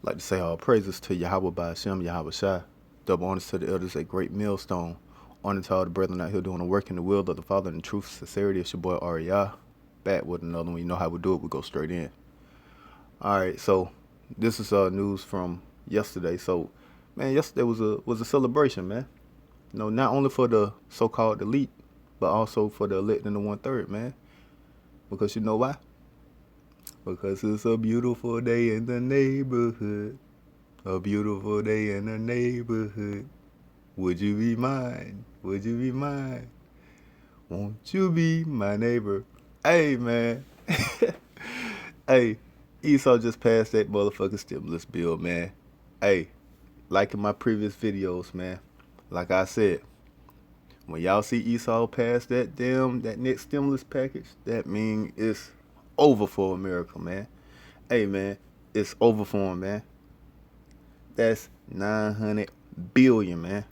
Like to say all praises to Yahweh by Hashem, Yahweh Shai. Double honors to the elders, a great millstone. Honor to all the brethren out here doing the work in the will of the Father and the truth, sincerity. It's your boy Ariyah. Back with another one. You know how we do it. We go straight in. All right, so this is news from yesterday. So, man, yesterday was a celebration, man. You know, not only for the so-called elite, but also for the elect and the 1/3, man. Because you know why? Because it's a beautiful day in the neighborhood. A beautiful day in the neighborhood. Would you be mine? Would you be mine? Won't you be my neighbor? Hey, man. Hey, Esau just passed that motherfucking stimulus bill, man. Hey, like in my previous videos, man. Like I said, when y'all see Esau pass that next stimulus package, that mean it's over for America, man. Hey, man, it's over for him, man. That's 900 billion, man.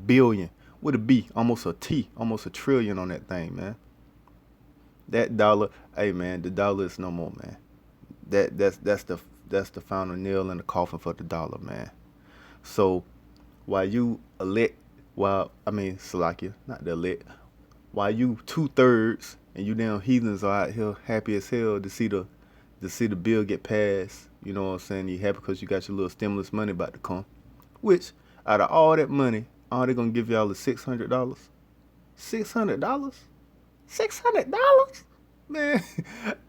Billion with a B, almost a T, almost a trillion on that thing, man. That dollar, hey, man, the dollar is no more, man. That's the final nail in the coffin for the dollar, man. So while you elect, Salakia, not the elect, while you 2/3 and you damn heathens are out here happy as hell to see the bill get passed. You know what I'm saying? You happy because you got your little stimulus money about to come. Which out of all that money, all they gonna give y'all is $600. $600? $600? Man,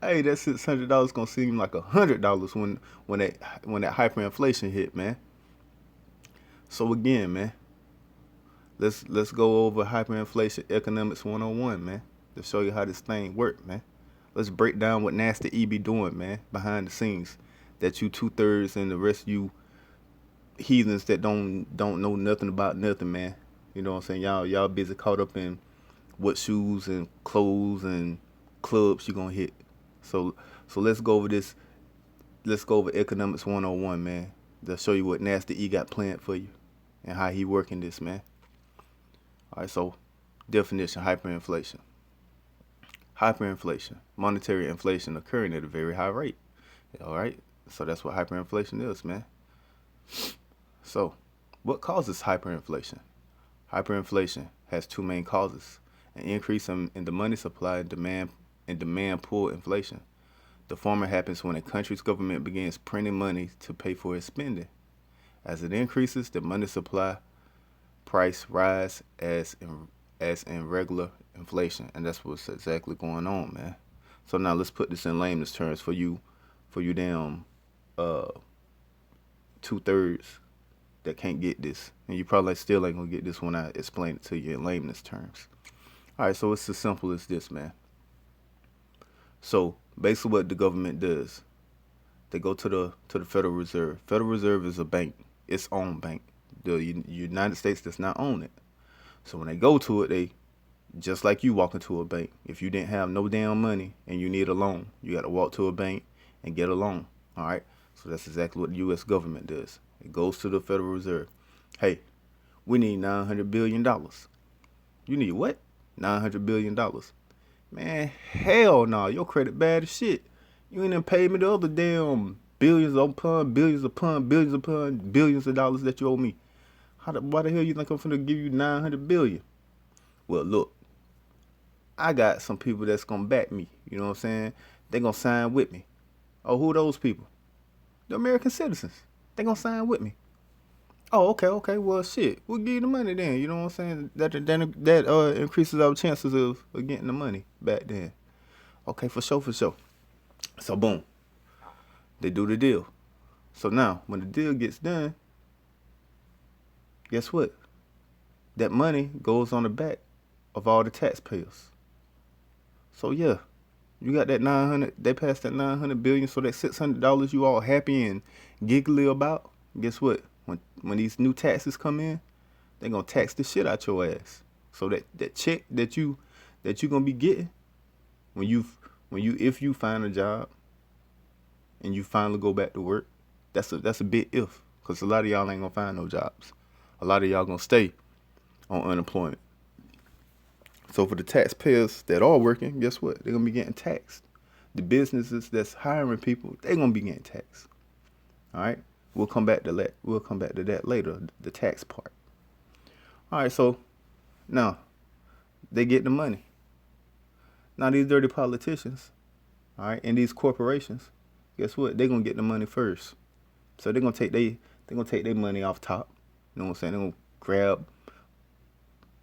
hey, that $600 gonna seem like $100 when that hyperinflation hit, man. So again, man, let's go over hyperinflation economics 101, man, to show you how this thing work, man. Let's break down what Nasty E be doing, man, behind the scenes. That you 2/3 and the rest of you heathens that don't know nothing about nothing, man. You know what I'm saying? Y'all busy caught up in what shoes and clothes and clubs you gonna hit. So let's go over this. Let's go over economics 101, man. To show you what Nasty E got planned for you and how he working this, man. All right, so definition: hyperinflation. Hyperinflation, monetary inflation occurring at a very high rate. All right, so that's what hyperinflation is, man. So, what causes hyperinflation? Hyperinflation has two main causes: an increase in the money supply and demand pull inflation. The former happens when a country's government begins printing money to pay for its spending. As it increases, the money supply price rise as in regular inflation, and that's what's exactly going on, man. So now let's put this in layman's terms for you damn 2/3 that can't get this, and you probably still ain't gonna get this when I explain it to you in layman's terms. All right, so it's as simple as this, man. So basically, what the government does, they go to the Federal Reserve. Federal Reserve is a bank, its own bank. The United States does not own it. So when they go to it, they just like you walk into a bank. If you didn't have no damn money and you need a loan, you got to walk to a bank and get a loan. All right. So that's exactly what the U.S. government does. It goes to the Federal Reserve. Hey, we need $900 billion. You need what? $900 billion. Man, hell no. Your credit bad as shit. You ain't even paid me the other damn billions upon billions upon billions upon billions of dollars that you owe me. Why the hell you think I'm finna give you 900 billion? Well, look, I got some people that's gonna back me. You know what I'm saying? They gonna sign with me. Oh, who are those people? The American citizens. They gonna sign with me. Oh, okay. Well, shit, we'll give you the money then. You know what I'm saying? That increases our chances of getting the money back then. Okay, for sure. So boom, they do the deal. So now, when the deal gets done, guess what? That money goes on the back of all the taxpayers. So yeah, you got that 900. They passed that 900 billion. So that $600 you all happy and giggly about. Guess what? When these new taxes come in, they gonna tax the shit out your ass. So that check that you gonna be getting when you if you find a job and you finally go back to work, that's a big if, cause a lot of y'all ain't gonna find no jobs. A lot of y'all gonna stay on unemployment. So for the taxpayers that are working, guess what? They're gonna be getting taxed. The businesses that's hiring people, they're gonna be getting taxed. All right. We'll come back to that. We'll come back to that later. The tax part. All right. So now they get the money. Now these dirty politicians, all right, and these corporations, guess what? They're gonna get the money first. So they're gonna take their money off top. You know what I'm saying? They're gonna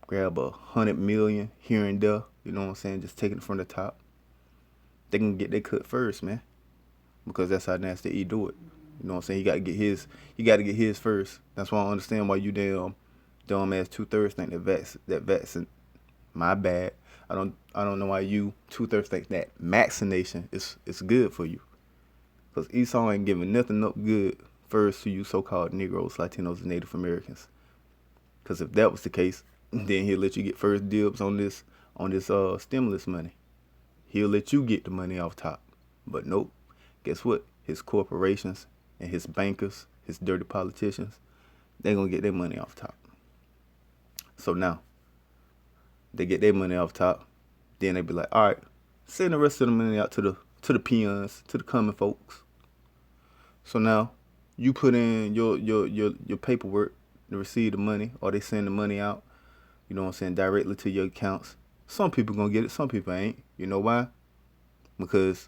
grab 100 million here and there. You know what I'm saying? Just taking it from the top. They can get their cut first, man, because that's how Nasty E do it. You know what I'm saying? He got to get his. He got to get his first. That's why I don't understand why you dumb ass 2/3 think that vaccine. My bad. I don't know why you 2/3 think that vaccination is good for you. Cause Esau ain't giving nothing up good first to you so-called Negroes, Latinos, and Native Americans. Cause if that was the case, then he'll let you get first dibs on this stimulus money. He'll let you get the money off top. But nope. Guess what? His corporations and his bankers, his dirty politicians, they're gonna get their money off top. So now they get their money off top. Then they be like, all right, send the rest of the money out to the peons, to the common folks. So now you put in your paperwork to receive the money, or they send the money out, you know what I'm saying, directly to your accounts. Some people gonna get it, some people ain't. You know why? Because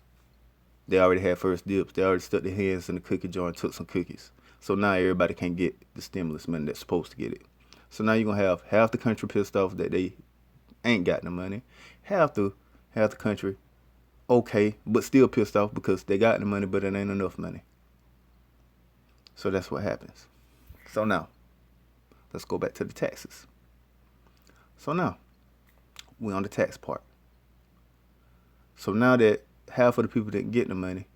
they already had first dibs. They already stuck their hands in the cookie jar and took some cookies. So now everybody can get the stimulus money that's supposed to get it. So now you're gonna have half the country pissed off that they ain't got the money. Half the country okay, but still pissed off because they got the money, but it ain't enough money. So that's what happens. So now, let's go back to the taxes. So now, we're on the tax part. So now that half of the people didn't get the money,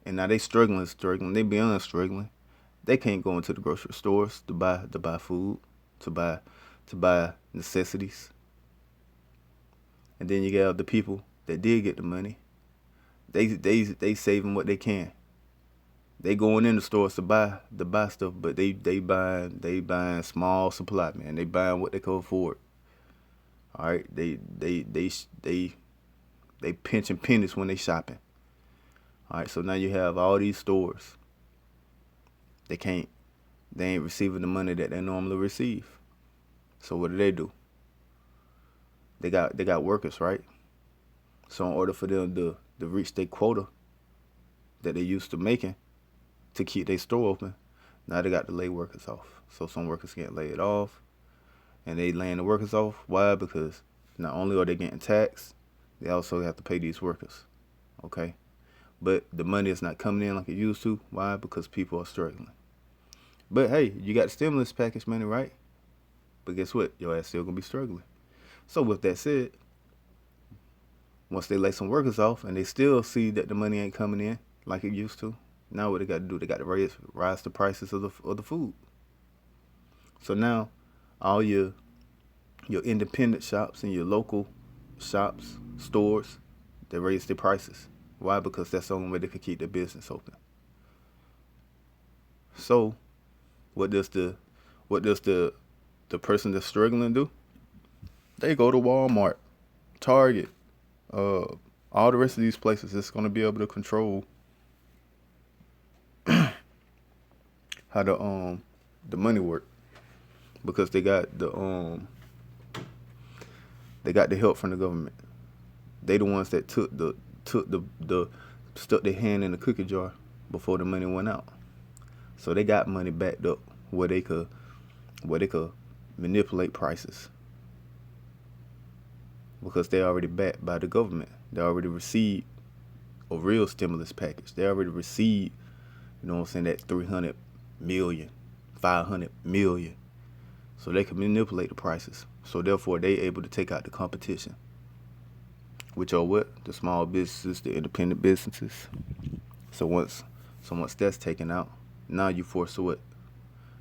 and now they struggling, they beyond struggling. They can't go into the grocery stores to buy food, to buy necessities. And then you got the people that did get the money. They saving what they can. They going in the stores to buy stuff, but they buying small supply, man. They buying what they can afford. All right, they pinching pennies when they shopping. All right, so now you have all these stores. They ain't receiving the money that they normally receive. So what do? They got workers, right? So in order for them to reach their quota that they used to making to keep their store open, now they got to lay workers off. So some workers get laid off, and they laying the workers off. Why? Because not only are they getting taxed, they also have to pay these workers. Okay? But the money is not coming in like it used to. Why? Because people are struggling. But hey, you got the stimulus package money, right? But guess what? Your ass still gonna be struggling. So with that said, once they lay some workers off and they still see that the money ain't coming in like it used to, now what they got to do? They got to rise the prices of the food. So now all your independent shops and your local shops, stores, they raise their prices. Why? Because that's the only way they can keep their business open. So what does the person that's struggling do? They go to Walmart, Target, all the rest of these places that's going to be able to control how the money work, because they got the help from the government. They the ones that stuck their hand in the cookie jar before the money went out. So they got money backed up where they could manipulate prices, because they already backed by the government. They already received a real stimulus package. They already received, you know what I'm saying, that 300 million, 500 million. So they can manipulate the prices. So therefore they able to take out the competition, which are what? The small businesses, the independent businesses. So once that's taken out, now you force to what?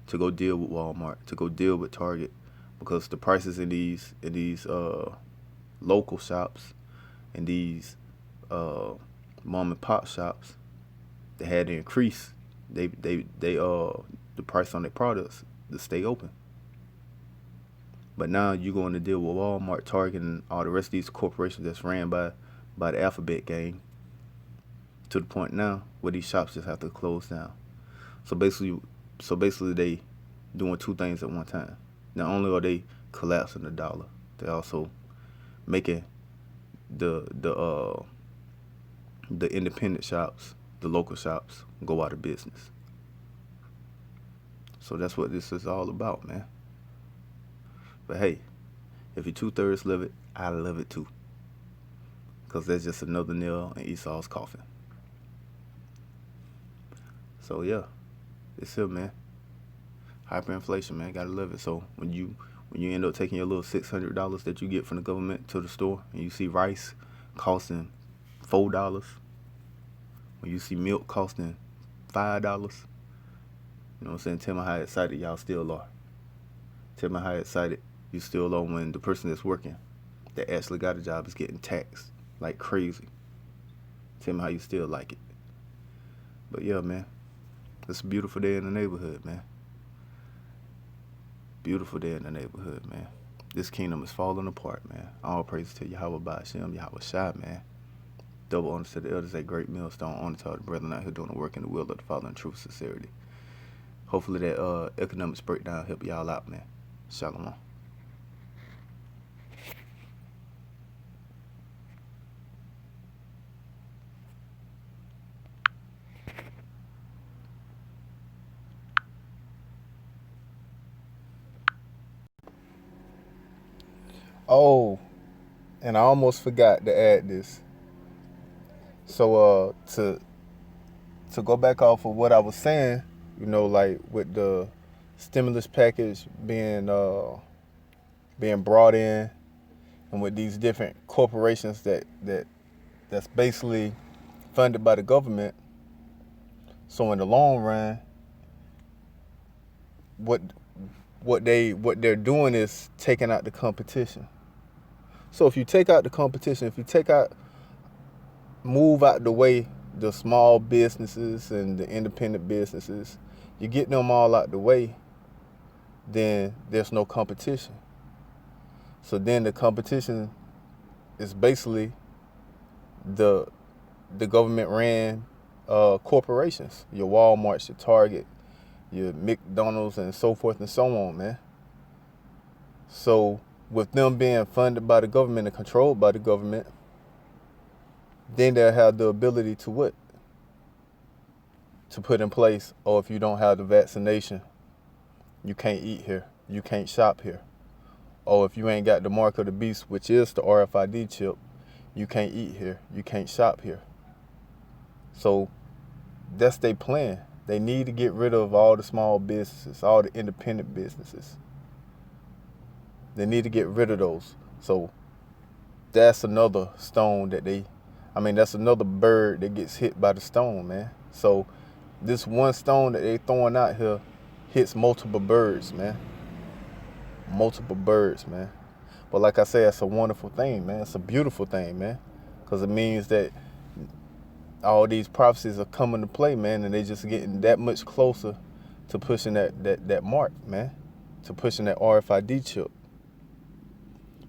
To go deal with Walmart, to go deal with Target, because the prices in these local shops and these mom and pop shops, they had to increase the price on their products to stay open. But now you're going to deal with Walmart, Target, and all the rest of these corporations that's ran by the Alphabet gang, to the point now where these shops just have to close down. So basically they doing two things at one time. Not only are they collapsing the dollar, they also making the the uh the independent shops, the local shops, go out of business. So that's what this is all about, man. But hey, if you 2/3 love it, I love it too, cause that's just another nail in Esau's coffin. So yeah, it's here, man. Hyperinflation, man. Gotta love it. So when you end up taking your little $600 that you get from the government to the store, and you see rice costing $4, when you see milk costing $5, you know what I'm saying? Tell me how excited y'all still are. Tell me how excited you still are when the person that's working, that actually got a job, is getting taxed like crazy. Tell me how you still like it. But yeah, man, it's a beautiful day in the neighborhood, man. Beautiful day in the neighborhood, man. This kingdom is falling apart, man. All praise to Yahweh Ba'ashem, Yahweh Shai, man. Double honor to the elders at Great Millstone, honor to all the brethren out here doing the work in the will of the Father in truth and sincerity. Hopefully that economics breakdown help y'all out, man. Shalom. Oh, and I almost forgot to add this. So to go back off of what I was saying, like with the stimulus package being brought in, and with these different corporations that's basically funded by the government. So in the long run, what they're doing is taking out the competition. So if you take out the competition, if you move out the way the small businesses and the independent businesses, you get them all out the way, then there's no competition. So then the competition is basically the government ran corporations, your Walmarts, your Target, your McDonald's, and so forth and so on, man. So with them being funded by the government and controlled by the government, then they'll have the ability to what? To put in place, or if you don't have the vaccination, you can't eat here, you can't shop here. Or if you ain't got the mark of the beast, which is the RFID chip, you can't eat here, you can't shop here. So that's their plan. They need to get rid of all the small businesses, all the independent businesses. They need to get rid of those. So that's another stone that's another bird that gets hit by the stone, man. So this one stone that they throwing out here hits multiple birds, man. Multiple birds, man. But like I said, it's a wonderful thing, man. It's a beautiful thing, man. Because it means that all these prophecies are coming to play, man, and they just getting that much closer to pushing that mark, man. To pushing that RFID chip.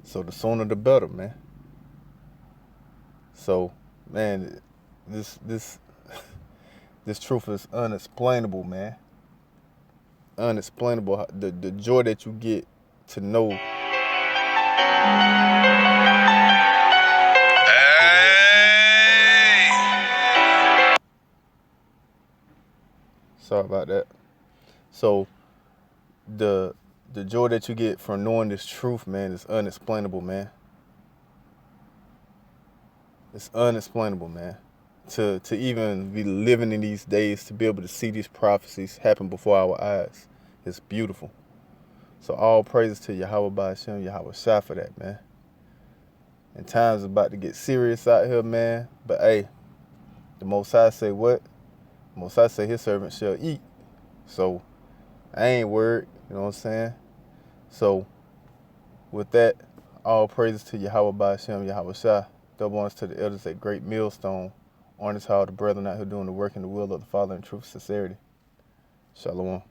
So the sooner the better, man. So, man, this truth is unexplainable, man. Unexplainable. The joy that you get to know. Sorry about that. So the joy that you get from knowing this truth, man, is unexplainable, man. It's unexplainable, man. To even be living in these days, to be able to see these prophecies happen before our eyes, it's beautiful. So all praises to Yahweh Ba'ashem, Yahweh Shai for that, man. And time's about to get serious out here, man. But hey, the Most High say what? The Most High say his servant shall eat. So I ain't worried, you know what I'm saying? So with that, all praises to Yahweh Ba'ashem, Yahweh Shai. Double honors to the elders at Great Millstone. Honors to all the brethren out here doing the work in the will of the Father in truth and sincerity. Shalom.